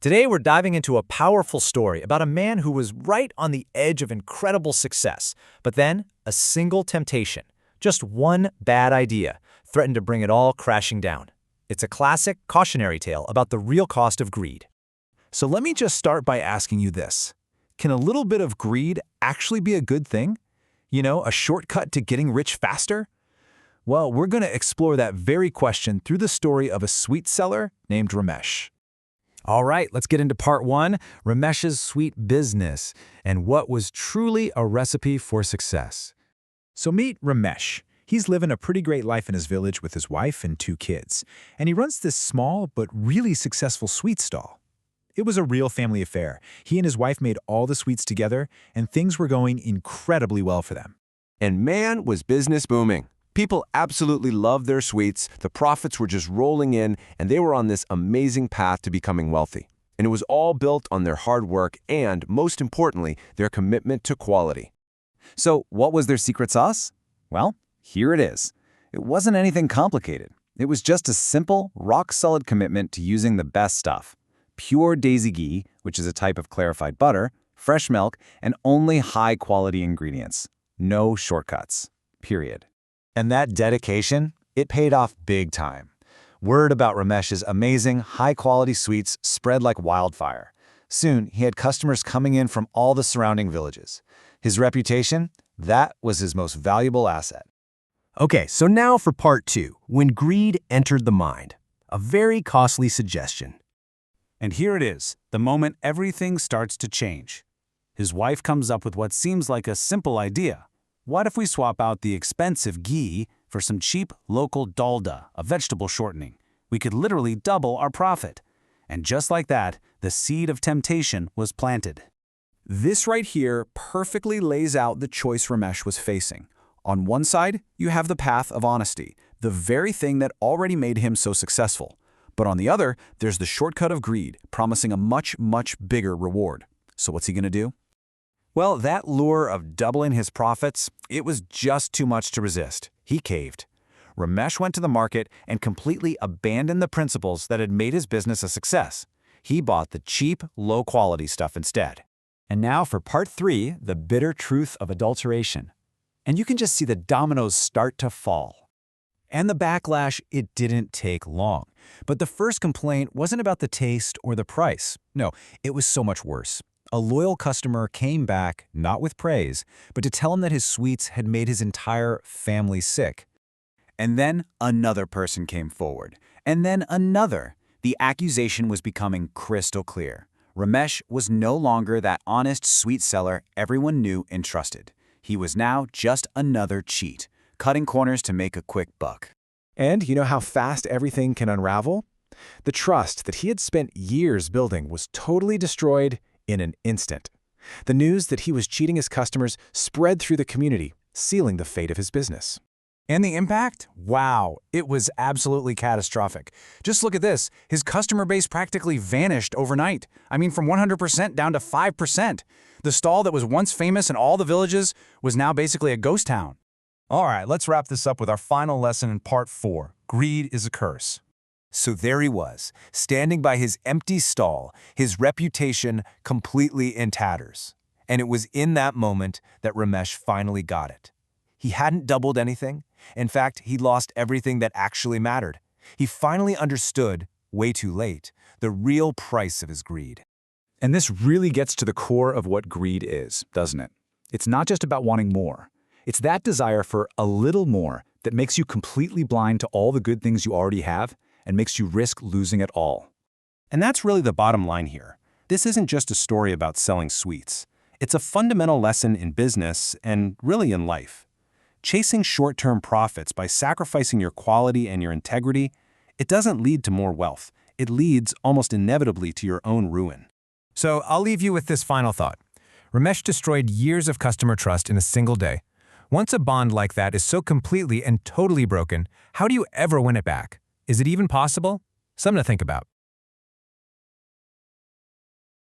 Today, we're diving into a powerful story about a man who was right on the edge of incredible success, but then a single temptation, just one bad idea, threatened to bring it all crashing down. It's a classic cautionary tale about the real cost of greed. So let me just start by asking you this. Can a little bit of greed actually be a good thing? You know, a shortcut to getting rich faster? Well, we're going to explore that very question through the story of a sweet seller named Ramesh. All right, let's get into part one, Ramesh's sweet business, and what was truly a recipe for success. So meet Ramesh. He's living a pretty great life in his village with his wife and 2 kids, and he runs this small but really successful sweet stall. It was a real family affair. He and his wife made all the sweets together, and things were going incredibly well for them. And man, was business booming. People absolutely loved their sweets, the profits were just rolling in, and they were on this amazing path to becoming wealthy. And it was all built on their hard work and, most importantly, their commitment to quality. So what was their secret sauce? Well, here it is. It wasn't anything complicated. It was just a simple, rock-solid commitment to using the best stuff. Pure Daisy ghee, which is a type of clarified butter, fresh milk, and only high-quality ingredients. No shortcuts. Period. And that dedication, it paid off big time. Word about Ramesh's amazing, high-quality sweets spread like wildfire. Soon, he had customers coming in from all the surrounding villages. His reputation, that was his most valuable asset. Okay, so now for part 2, when greed entered the mind. A very costly suggestion. And here it is, the moment everything starts to change. His wife comes up with what seems like a simple idea. What if we swap out the expensive ghee for some cheap local dalda, a vegetable shortening? We could literally double our profit. And just like that, the seed of temptation was planted. This right here perfectly lays out the choice Ramesh was facing. On one side, you have the path of honesty, the very thing that already made him so successful. But on the other, there's the shortcut of greed, promising a much, much bigger reward. So what's he going to do? Well, that lure of doubling his profits, it was just too much to resist. He caved. Ramesh went to the market and completely abandoned the principles that had made his business a success. He bought the cheap, low-quality stuff instead. And now for part 3, the bitter truth of adulteration. And you can just see the dominoes start to fall. And the backlash, it didn't take long. But the first complaint wasn't about the taste or the price. No, it was so much worse. A loyal customer came back, not with praise, but to tell him that his sweets had made his entire family sick. And then another person came forward. And then another. The accusation was becoming crystal clear. Ramesh was no longer that honest sweet seller everyone knew and trusted. He was now just another cheat, cutting corners to make a quick buck. And you know how fast everything can unravel? The trust that he had spent years building was totally destroyed in an instant. The news that he was cheating his customers spread through the community, sealing the fate of his business. And the impact? Wow, it was absolutely catastrophic. Just look at this. His customer base practically vanished overnight. I mean, from 100% down to 5%. The stall that was once famous in all the villages was now basically a ghost town. All right, let's wrap this up with our final lesson in part 4. Greed is a curse. So there he was, standing by his empty stall, his reputation completely in tatters. And it was in that moment that Ramesh finally got it. He hadn't doubled anything. In fact, he lost everything that actually mattered. He finally understood, way too late, the real price of his greed. And this really gets to the core of what greed is, doesn't it? It's not just about wanting more. It's that desire for a little more that makes you completely blind to all the good things you already have and makes you risk losing it all. And that's really the bottom line here. This isn't just a story about selling sweets. It's a fundamental lesson in business and really in life. Chasing short-term profits by sacrificing your quality and your integrity, it doesn't lead to more wealth. It leads almost inevitably to your own ruin. So I'll leave you with this final thought. Ramesh destroyed years of customer trust in a single day. Once a bond like that is so completely and totally broken, how do you ever win it back? Is it even possible? Something to think about.